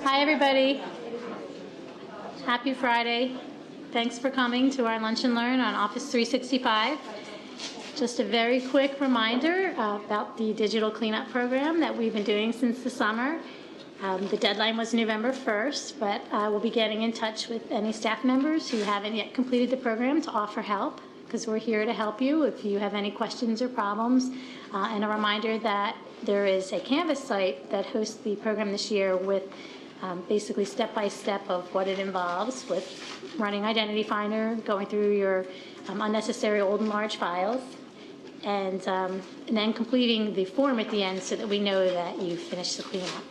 Hi, everybody. Happy Friday. Thanks for coming to our Lunch and Learn on Office 365. Just a very quick reminder about the digital cleanup program that we've been doing since the summer. The deadline was November 1st, but we'll be getting in touch with any staff members who haven't yet completed the program to offer help, because we're here to help you if you have any questions or problems. And a reminder that there is a Canvas site that hosts the program this year with basically step-by-step of what it involves, with running Identity Finder, going through your unnecessary old and large files, and then completing the form at the end so that we know that you've finished the cleanup.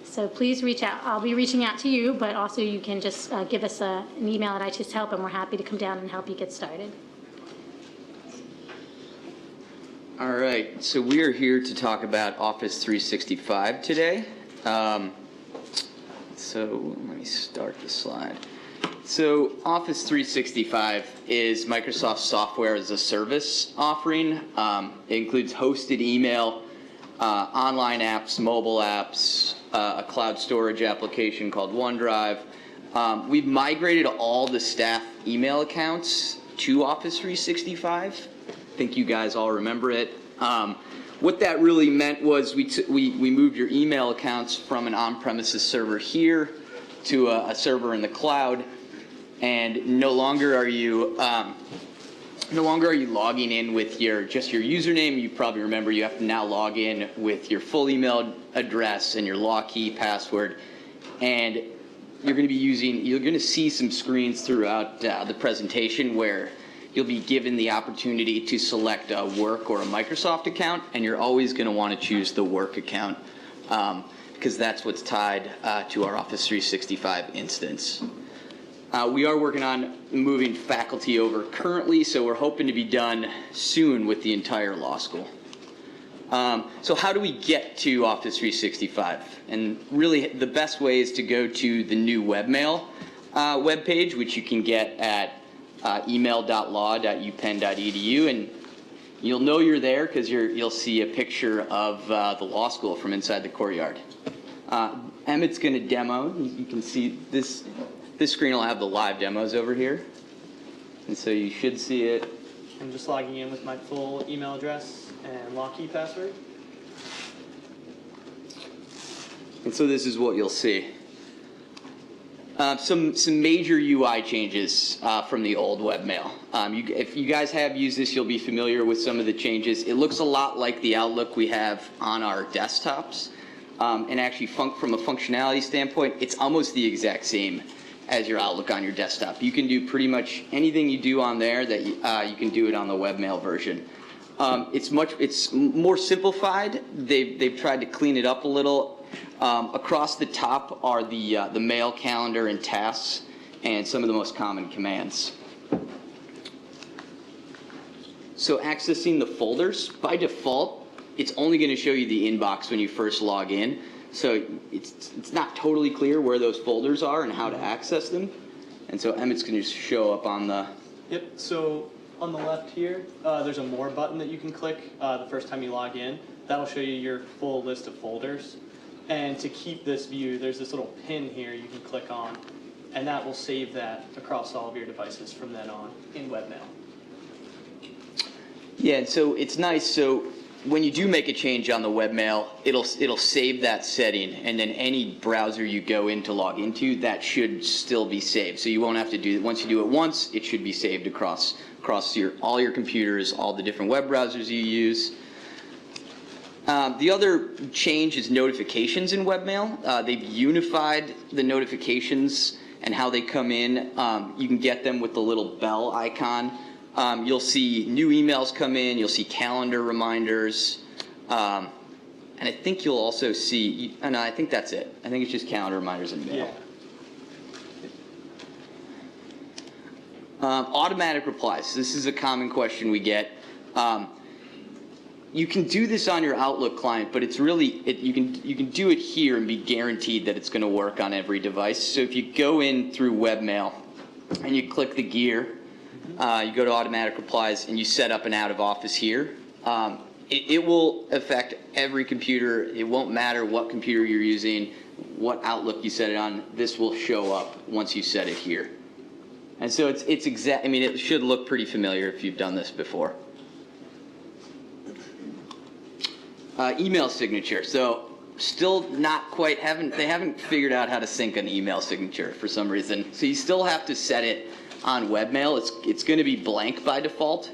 So please reach out. I'll be reaching out to you, but also you can just give us an email at ITIS Help, and we're happy to come down and help you get started. All right, so we are here to talk about Office 365 today. So let me start the slide. So Office 365 is Microsoft's software as a service offering. It includes hosted email, online apps, mobile apps, a cloud storage application called OneDrive. We've migrated all the staff email accounts to Office 365. I think you guys all remember it. What that really meant was we moved your email accounts from an on-premises server here to a server in the cloud, and no longer are you logging in with just your username. You probably remember you have to now log in with your full email address and your lock key password, and you're going to see some screens throughout the presentation where you'll be given the opportunity to select a work or a Microsoft account, and you're always going to want to choose the work account because that's what's tied to our Office 365 instance. We are working on moving faculty over currently, so we're hoping to be done soon with the entire law school. So how do we get to Office 365? And really the best way is to go to the new webmail webpage, which you can get at email.law.upenn.edu, and you'll know you're there because you'll see a picture of the law school from inside the courtyard. Emmett's going to demo. You can see this screen will have the live demos over here, and so you should see it. I'm just logging in with my full email address and lock key password. And so this is what you'll see. Some major UI changes from the old webmail. If you guys have used this, you'll be familiar with some of the changes. It looks a lot like the Outlook we have on our desktops. And actually, from a functionality standpoint, it's almost the exact same as your Outlook on your desktop. You can do pretty much anything you do on there that you can do it on the webmail version. It's more simplified. They've tried to clean it up a little. Across the top are the mail calendar and tasks and some of the most common commands. So accessing the folders, by default, it's only going to show you the inbox when you first log in. So it's not totally clear where those folders are and how to access them. And so Emmett's going to show up on the... Yep, so on the left here, there's a More button that you can click the first time you log in. That'll show you your full list of folders. And to keep this view, there's this little pin here you can click on, and that will save that across all of your devices from then on in webmail. Yeah, and so it's nice. So when you do make a change on the webmail, it'll save that setting, and then any browser you go in to log into, that should still be saved. So you won't have to do it. Once you do it once, it should be saved across all your computers, all the different web browsers you use. The other change is notifications in webmail. They've unified the notifications and how they come in. You can get them with the little bell icon. You'll see new emails come in. You'll see calendar reminders. And I think you'll also see, and I think that's it. I think it's just calendar reminders in mail. Yeah. Automatic replies. This is a common question we get. You can do this on your Outlook client, but it's really, you can do it here and be guaranteed that it's going to work on every device. So if you go in through webmail and you click the gear, you go to automatic replies and you set up an out of office here, it will affect every computer. It won't matter what computer you're using, what Outlook you set it on, this will show up once you set it here. And so it's exact. I mean, it should look pretty familiar if you've done this before. Email signature. So still not quite they haven't figured out how to sync an email signature for some reason. So you still have to set it on webmail. It's going to be blank by default.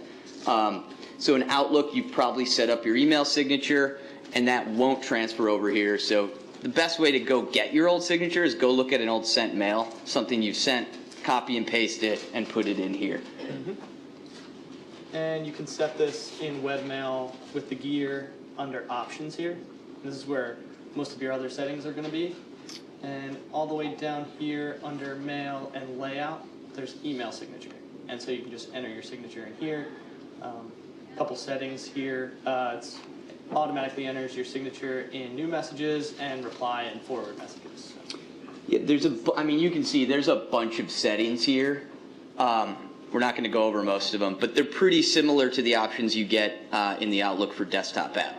So in Outlook, you've probably set up your email signature, and that won't transfer over here. So the best way to go get your old signature is go look at an old sent mail, something you've sent, copy and paste it, and put it in here. And you can set this in webmail with the gear under options here. This is where most of your other settings are going to be. And all the way down here under mail and layout, there's email signature. And so you can just enter your signature in here. Couple settings here. It automatically enters your signature in new messages and reply and forward messages. Yeah, I mean, you can see there's a bunch of settings here. We're not going to go over most of them, but they're pretty similar to the options you get in the Outlook for desktop app.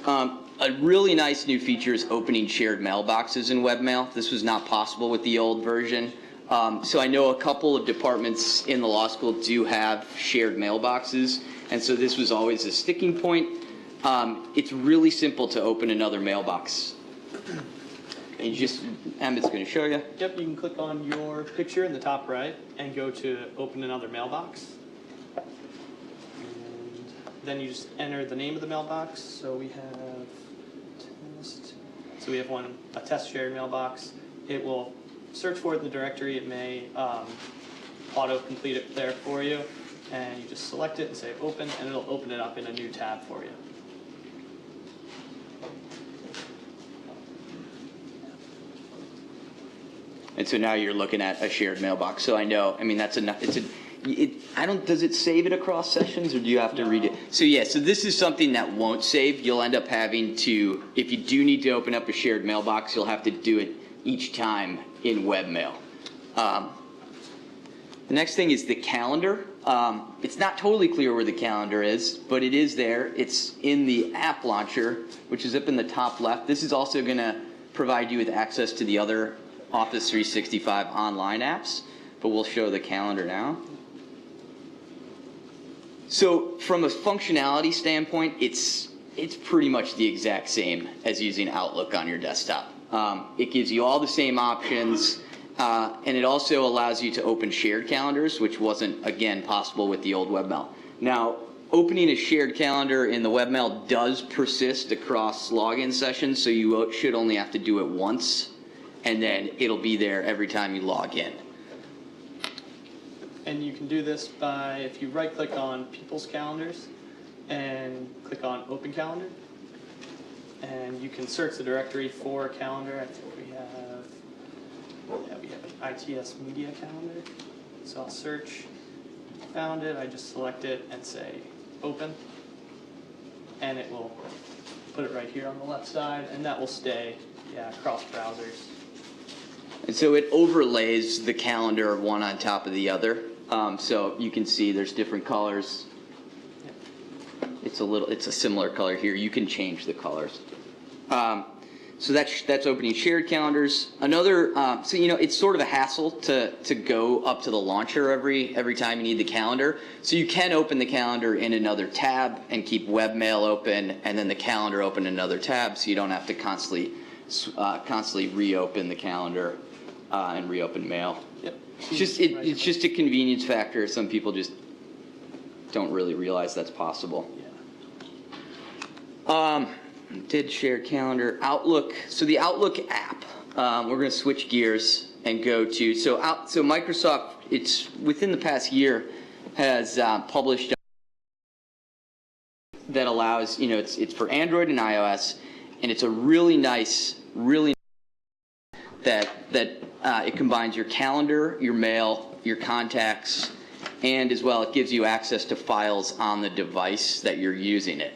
A really nice new feature is opening shared mailboxes in webmail. This was not possible with the old version. So I know a couple of departments in the law school do have shared mailboxes, and so this was always a sticking point. It's really simple to open another mailbox. And you just, Emmett's going to show you. Yep, you can click on your picture in the top right and go to open another mailbox. And then you just enter the name of the mailbox. So we have test. So we have a test shared mailbox. It will search for it in the directory. It may auto-complete it there for you. And you just select it and say open, and it'll open it up in a new tab for you. And so now you're looking at a shared mailbox. So I know, I mean, that's enough. Does it save it across sessions, or do you have to read it? So yeah, so this is something that won't save. You'll end up having to, if you do need to open up a shared mailbox, you'll have to do it each time in webmail. The next thing is the calendar. It's not totally clear where the calendar is, but it is there. It's in the app launcher, which is up in the top left. This is also going to provide you with access to the other Office 365 online apps, but we'll show the calendar now. So from a functionality standpoint, it's pretty much the exact same as using Outlook on your desktop. It gives you all the same options, and it also allows you to open shared calendars, which wasn't, again, possible with the old webmail. Now, opening a shared calendar in the webmail does persist across login sessions, so you should only have to do it once, and then it'll be there every time you log in. And you can do this by, if you right-click on People's Calendars and click on Open Calendar, and you can search the directory for a calendar. I think we have an ITS Media Calendar. So I'll search, found it, I just select it and say Open, and it will put it right here on the left side, and that will stay across browsers. And so it overlays the calendar one on top of the other. So you can see there's different colors. It's a similar color here. You can change the colors. So that's opening shared calendars. Another, so it's sort of a hassle to go up to the launcher every time you need the calendar. So you can open the calendar in another tab and keep webmail open, and then the calendar open in another tab, so you don't have to constantly reopen the calendar and reopen mail. Yep. It's just a convenience factor. Some people just don't really realize that's possible. Yeah. Did share calendar. Outlook. So the Outlook app, we're going to switch gears and go to, so Microsoft, it's within the past year, has published that allows, it's for Android and iOS, and it's a really nice that it combines your calendar, your mail, your contacts, and as well it gives you access to files on the device that you're using it.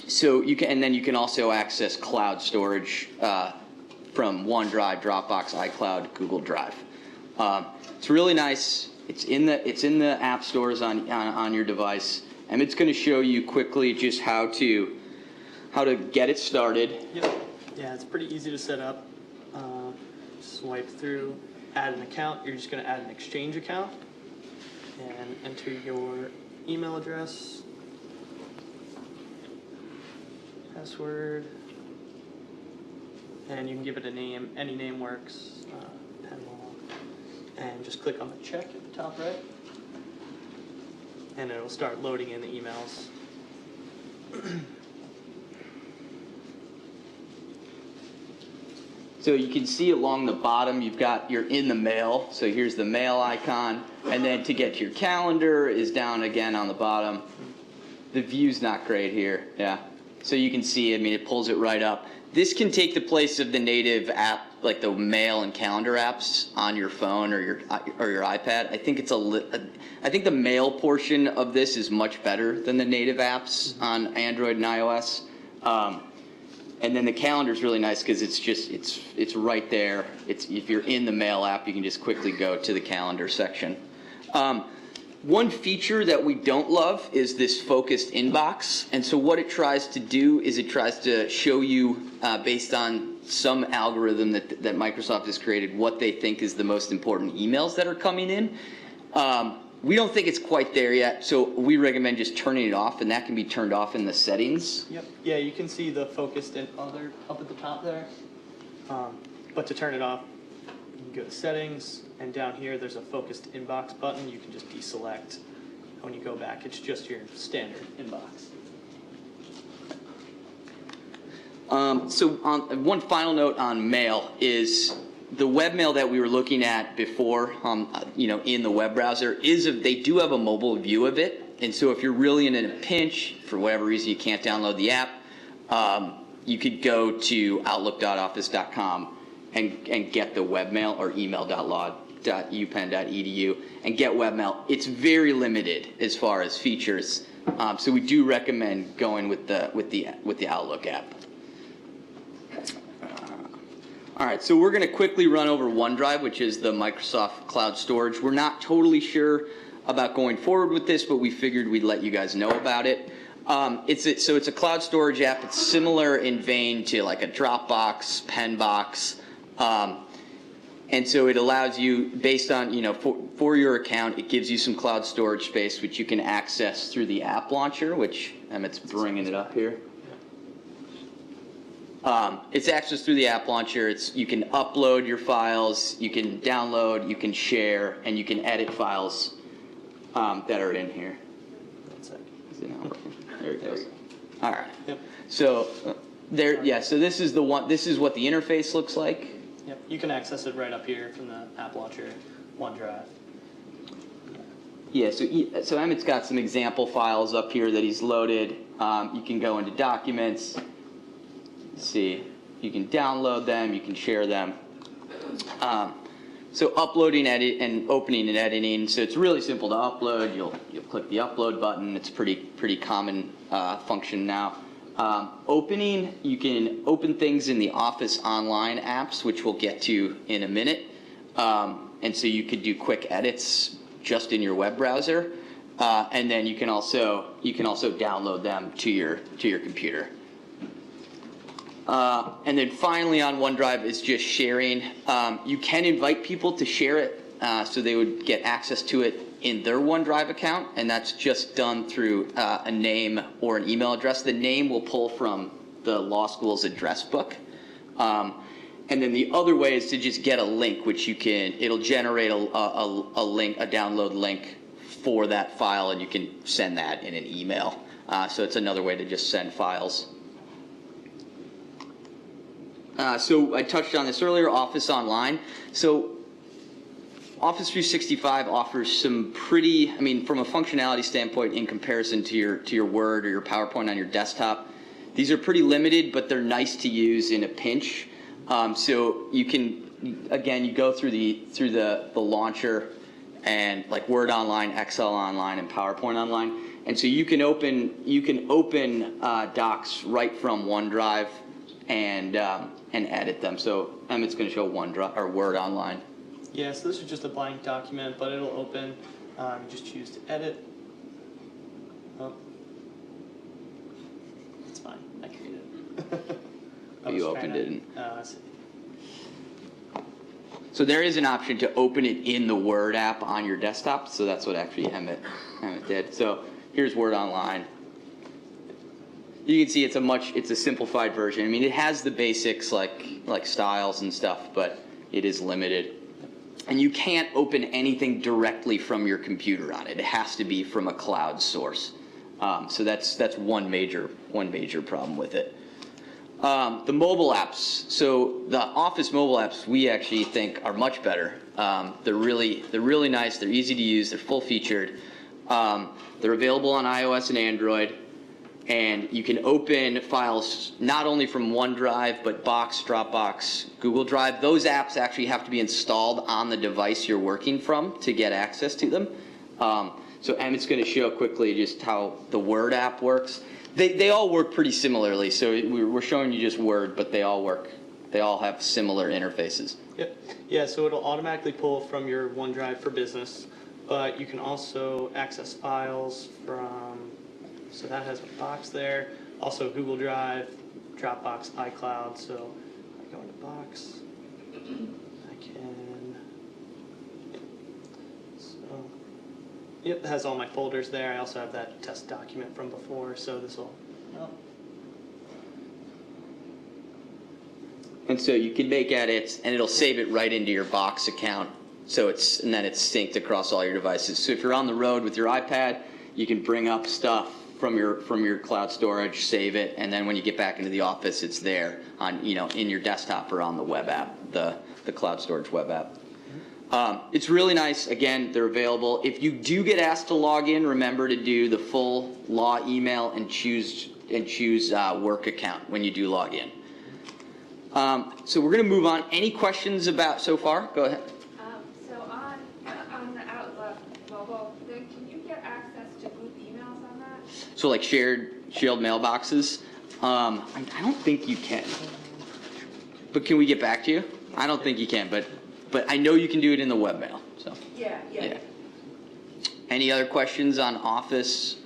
So you can, and then you can also access cloud storage from OneDrive, Dropbox, iCloud, Google Drive. It's really nice. It's in the app stores on your device, and it's going to show you quickly just how to get it started. Yep. Yeah, it's pretty easy to set up. Swipe through, add an account. You're just going to add an Exchange account and enter your email address, password, and you can give it a name. Any name works. Penlaw, and just click on the check at the top right, and it'll start loading in the emails. So you can see along the bottom, you've got your in the mail. So here's the mail icon. And then to get to your calendar is down again on the bottom. The view's not great here. Yeah. So you can see, I mean, it pulls it right up. This can take the place of the native app, like the mail and calendar apps on your phone or your iPad. I think I think the mail portion of this is much better than the native apps on Android and iOS. And then the calendar is really nice because it's right there. If you're in the mail app, you can just quickly go to the calendar section. One feature that we don't love is this focused inbox. And so what it tries to do is it tries to show you, based on some algorithm that Microsoft has created, what they think is the most important emails that are coming in. We don't think it's quite there yet, so we recommend just turning it off, and that can be turned off in the settings. Yep. Yeah, you can see the focused and other up at the top there. But to turn it off, you can go to settings, and down here there's a focused inbox button. You can just deselect. When you go back, it's just your standard inbox. So one final note on mail is the webmail that we were looking at before, in the web browser, they do have a mobile view of it. And so if you're really in a pinch, for whatever reason you can't download the app, you could go to outlook.office.com and get the webmail, or email.law.upenn.edu and get webmail. It's very limited as far as features, so we do recommend going with the Outlook app. All right, so we're going to quickly run over OneDrive, which is the Microsoft Cloud Storage. We're not totally sure about going forward with this, but we figured we'd let you guys know about it. So it's a cloud storage app. It's similar in vein to like a Dropbox, Penbox, and so it allows you, based on, for your account, it gives you some cloud storage space, which you can access through the app launcher, which Emmett's bringing it up here. It's accessed through the app launcher. You can upload your files, you can download, you can share, and you can edit files that are in here. Is it not working? There it goes. All right. Yep. So So this is the one. This is what the interface looks like. Yep. You can access it right up here from the app launcher, OneDrive. Yeah. So Emmett's got some example files up here that he's loaded. You can go into Documents. See, you can download them, you can share them. So uploading, edit, and opening and editing. So it's really simple to upload. You'll click the upload button. It's pretty common function now. Opening, you can open things in the Office Online apps, which we'll get to in a minute. And so you could do quick edits just in your web browser, and then you can also download them to your computer. And then finally on OneDrive is just sharing. You can invite people to share it, so they would get access to it in their OneDrive account, and that's just done through a name or an email address. The name will pull from the law school's address book. And then the other way is to just get a link, which it'll generate a link, a download link for that file, and you can send that in an email. So it's another way to just send files. So I touched on this earlier, Office Online. So Office 365 offers some from a functionality standpoint, in comparison to your Word or your PowerPoint on your desktop, these are pretty limited, but they're nice to use in a pinch. So you can, again, you go through the launcher, and like Word Online, Excel Online, and PowerPoint Online, and so you can open docs right from OneDrive and edit them. So Emmett's going to show OneDrive or Word Online. Yeah, so this is just a blank document, but it'll open. Just choose to edit. Oh, it's fine. I created it. I You was opened trying it. to, So there is an option to open it in the Word app on your desktop. So that's what actually Emmett did. So here's Word Online. You can see it's a simplified version. I mean, it has the basics like styles and stuff, but it is limited. And you can't open anything directly from your computer on it. It has to be from a cloud source. So that's one major problem with it. The mobile apps. So the Office mobile apps we actually think are much better. They're really nice. They're easy to use. They're full featured. They're available on iOS and Android. And you can open files not only from OneDrive, but Box, Dropbox, Google Drive. Those apps actually have to be installed on the device you're working from to get access to them. So Emmett's going to show quickly just how the Word app works. They all work pretty similarly. So we're showing you just Word, but they all work. They all have similar interfaces. Yep. Yeah, so it'll automatically pull from your OneDrive for Business, but you can also access files from, so that has a box there. Also Google Drive, Dropbox, iCloud. So I go into Box, I can, so, yep, it has all my folders there. I also have that test document from before, so this will, oh. And so you can make edits, and it'll save it right into your Box account. So and then it's synced across all your devices. So if you're on the road with your iPad, you can bring up stuff from your cloud storage, save it, and then when you get back into the office, it's there on in your desktop or on the web app, the cloud storage web app. It's really nice. Again, they're available. If you do get asked to log in, remember to do the full law email and choose work account when you do log in. So we're going to move on. Any questions about so far? Go ahead. So on the Outlook mobile, can you get access to group emails on that? So like shared mailboxes. I don't think you can. But can we get back to you? I don't think you can, but I know you can do it in the webmail. So Yeah. Any other questions on Office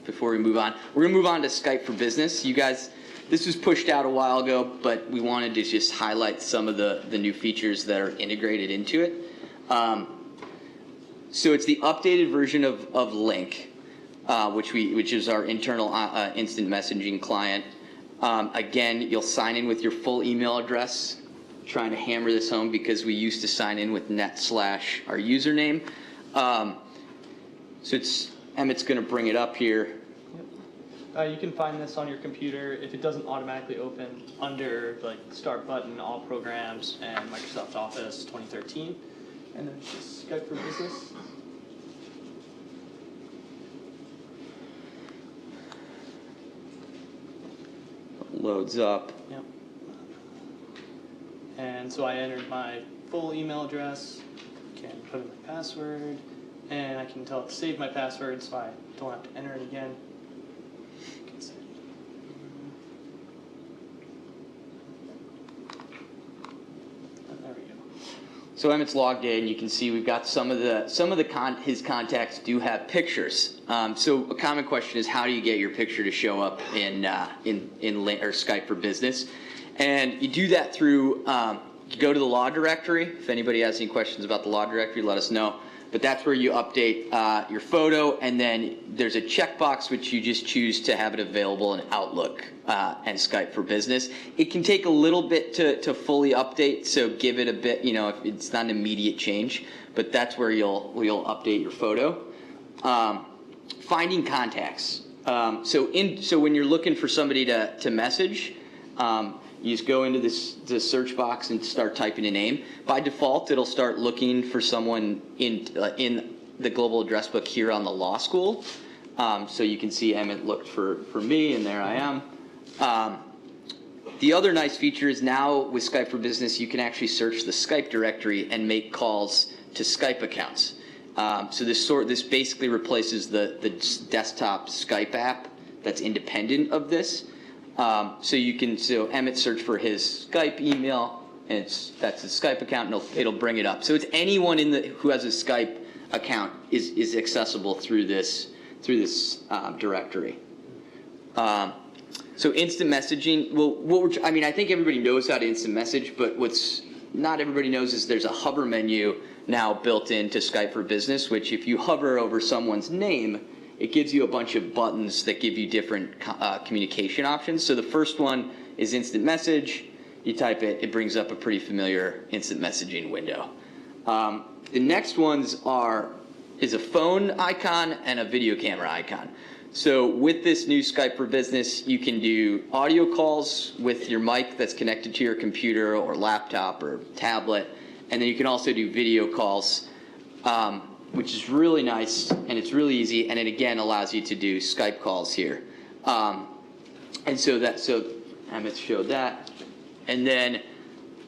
before we move on? We're gonna move on to Skype for Business. You guys, this was pushed out a while ago, but we wanted to just highlight some of the new features that are integrated into it. So it's the updated version of Link, which is our internal instant messaging client. Again, you'll sign in with your full email address. Trying to hammer this home because we used to sign in with / our username. So Emmett's going to bring it up here. You can find this on your computer if it doesn't automatically open under like Start button, All Programs, and Microsoft Office 2013, and then it's just Skype for Business. Loads up. Yep. And so I entered my full email address, can put in my password, and I can tell it to save my password so I don't have to enter it again. There we go. So Emmett's logged in. You can see we've got his contacts do have pictures. So a common question is how do you get your picture to show up in Skype for Business? And you do that through, you go to the law directory. If anybody has any questions about the law directory, let us know. But that's where you update your photo, and then there's a checkbox which you just choose to have it available in Outlook and Skype for Business. It can take a little bit to fully update, so give it a bit, if it's not an immediate change, but that's where you'll update your photo. Finding contacts. So when you're looking for somebody to message, you just go into the search box and start typing a name. By default, it'll start looking for someone in the global address book here on the law school. So you can see Emmett looked for me, and there I am. The other nice feature is now with Skype for Business, you can actually search the Skype directory and make calls to Skype accounts. So this basically replaces the desktop Skype app that's independent of this. So Emmett search for his Skype email, and that's his Skype account, and it'll bring it up. So it's anyone who has a Skype account is accessible through this directory. So instant messaging, well, I mean, I think everybody knows how to instant message, but what's not everybody knows is there's a hover menu now built into Skype for Business, which if you hover over someone's name, it gives you a bunch of buttons that give you different communication options. So the first one is instant message. You type it, it brings up a pretty familiar instant messaging window. The next ones is a phone icon and a video camera icon. So with this new Skype for Business, you can do audio calls with your mic that's connected to your computer or laptop or tablet. And then you can also do video calls, which is really nice, and it's really easy, and it again allows you to do Skype calls here. And so Emmett showed that. And then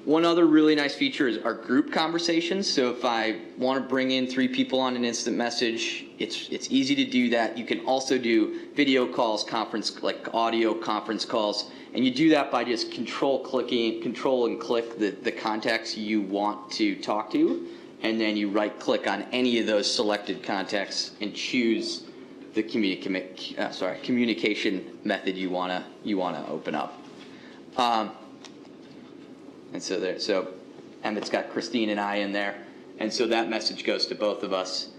one other really nice feature is our group conversations. So if I want to bring in 3 people on an instant message, it's easy to do that. You can also do video calls, like audio conference calls, and you do that by just control and click the contacts you want to talk to, and then you right click on any of those selected contacts and choose the communication method you wanna open up. And so Emmett's got Christine and I in there, and so that message goes to both of us.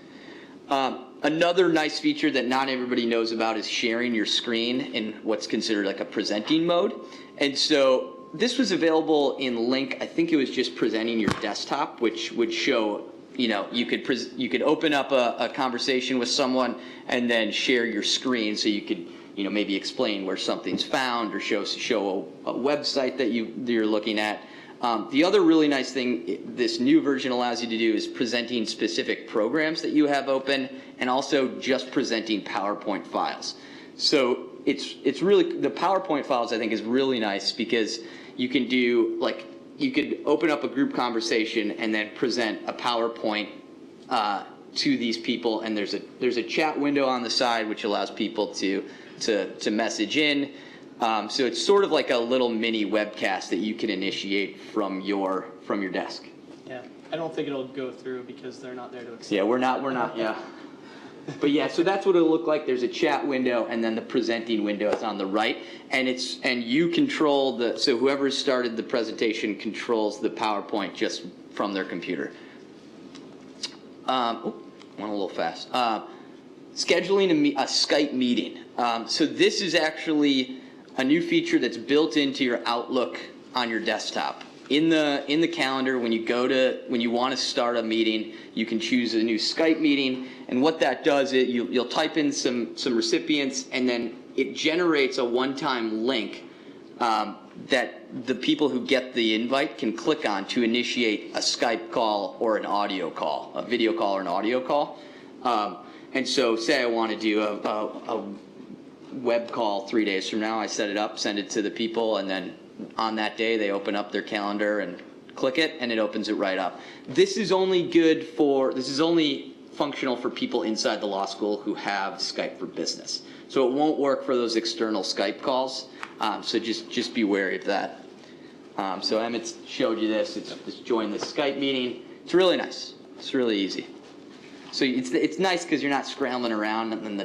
Another nice feature that not everybody knows about is sharing your screen in what's considered like a presenting mode. And so this was available in Link. I think it was just presenting your desktop, which would show, you could open up a conversation with someone and then share your screen, so you could maybe explain where something's found or show a website that you're looking at. The other really nice thing this new version allows you to do is presenting specific programs that you have open, and also just presenting PowerPoint files. So it's really, the PowerPoint files I think is really nice because you can do, like, you could open up a group conversation and then present a PowerPoint to these people, and there's a chat window on the side which allows people to message in. So it's sort of like a little mini webcast that you can initiate from your desk. Yeah, I don't think it'll go through because they're not there to explain. Yeah, we're not, yeah. But yeah, so that's what it'll look like. There's a chat window, and then the presenting window is on the right, and you control so whoever started the presentation controls the PowerPoint just from their computer. Went a little fast. Scheduling a Skype meeting. So this is actually a new feature that's built into your Outlook on your desktop. In the calendar, when you want to start a meeting, you can choose a new Skype meeting, and what that does is you'll type in some recipients, and then it generates a one-time link that the people who get the invite can click on to initiate a Skype call or an audio call, a video call or an audio call. And so say I want to do a web call 3 days from now. I set it up, send it to the people, and then on that day they open up their calendar and click it, and it opens it right up. This is only functional for people inside the law school who have Skype for Business. So it won't work for those external Skype calls. So just be wary of that. So Emmett showed you this. It's join the Skype meeting. It's really nice. It's really easy. So it's nice because you're not scrambling around, and then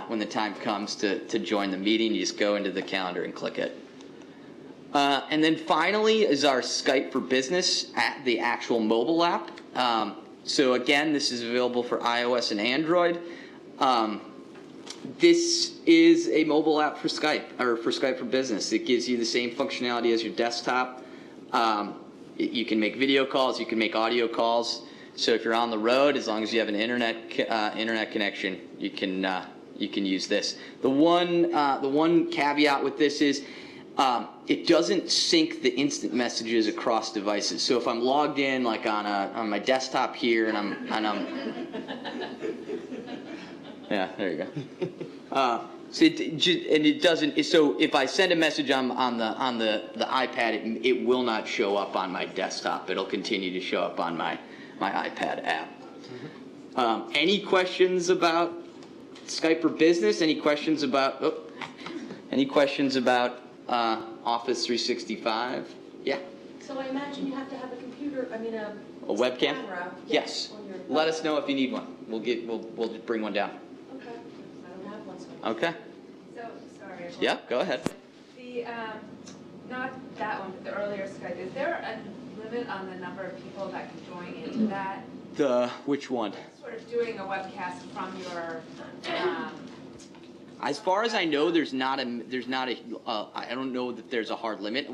when the time comes to join the meeting, you just go into the calendar and click it. And then finally is our Skype for Business, the actual mobile app. So again, this is available for iOS and Android. This is a mobile app for Skype, or for Skype for Business. It gives you the same functionality as your desktop. You can make video calls, you can make audio calls. So if you're on the road, as long as you have an internet connection, you can use this. The one caveat with this is it doesn't sync the instant messages across devices. So if I'm logged in, like on my desktop here, and I'm yeah, there you go. So it doesn't. So if I send a message on the iPad, it will not show up on my desktop. It'll continue to show up on my iPad app. Any questions about Skype for Business? Any questions about Office 365? Yeah. So I imagine you have to have a computer. A webcam? Camera. Yes. On your Let us know if you need one. We'll bring one down. Okay. I don't have one. So Okay. So, sorry. Yeah. Go ahead. The, not that one, but the earlier Skype, is there a limit on the number of people that can join into that? Which one? Sort of doing a webcast from your, As far as I know, there's not a, I don't know that there's a hard limit.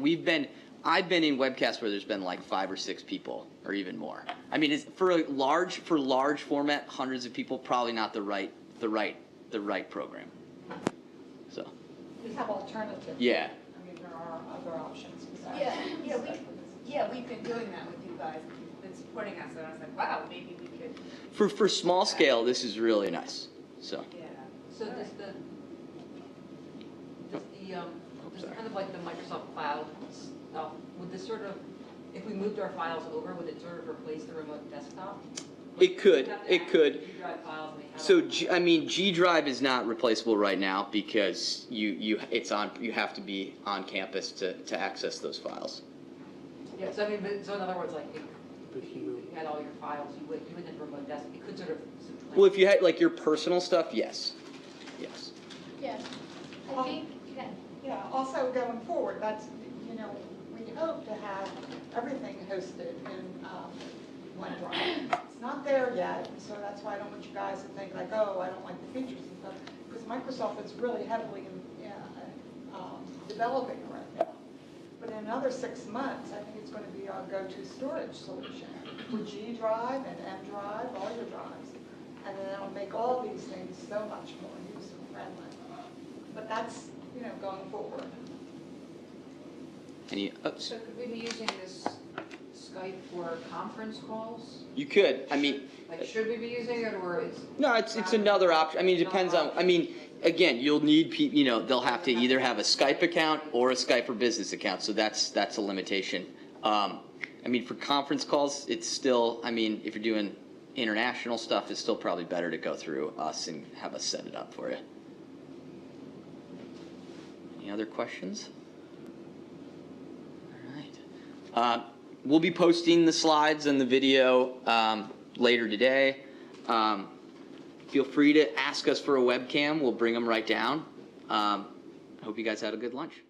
I've been in webcasts where there's been like 5 or 6 people or even more. I mean, for large format, hundreds of people, probably not the right program. So, We have alternatives. yeah. I mean, there are other options besides. we've been doing that with you guys, you've been supporting us, and I was like, wow, maybe we could, For small scale, this is really nice. So, yeah. So does the sorry. kind of like the Microsoft Cloud stuff, would this sort of, if we moved our files over, would it sort of replace the remote desktop? It could, We'd have to it access could. G Drive files and they have So all- G Drive is not replaceable right now because you have to be on campus to access those files. Yeah, so I mean, so in other words, like, if you had all your files, you wouldn't have remote desktop, it could sort of. Well, if you had like your personal stuff, yes. Yes. Yeah, I think, Yeah, also going forward, that's, we hope to have everything hosted in OneDrive. It's not there yet, so that's why I don't want you guys to think like, oh, I don't like the features and stuff, because Microsoft is really heavily developing it right now. But in another 6 months, I think it's going to be our go-to storage solution for G Drive and M Drive, all your drives. And then it'll make all these things so much more user-friendly. But that's, going forward. So could we be using this Skype for conference calls? You could. I mean, Like, should we be using it, or it's? no, it's another option. I mean, it depends on. I mean, again, you'll need people. They'll have to either have a Skype account or a Skype for Business account. So that's a limitation. I mean, for conference calls, it's still. I mean, if you're doing international stuff, it's still probably better to go through us and have us set it up for you. Any other questions? All right. We'll be posting the slides and the video later today. Feel free to ask us for a webcam. We'll bring them right down. I hope you guys had a good lunch.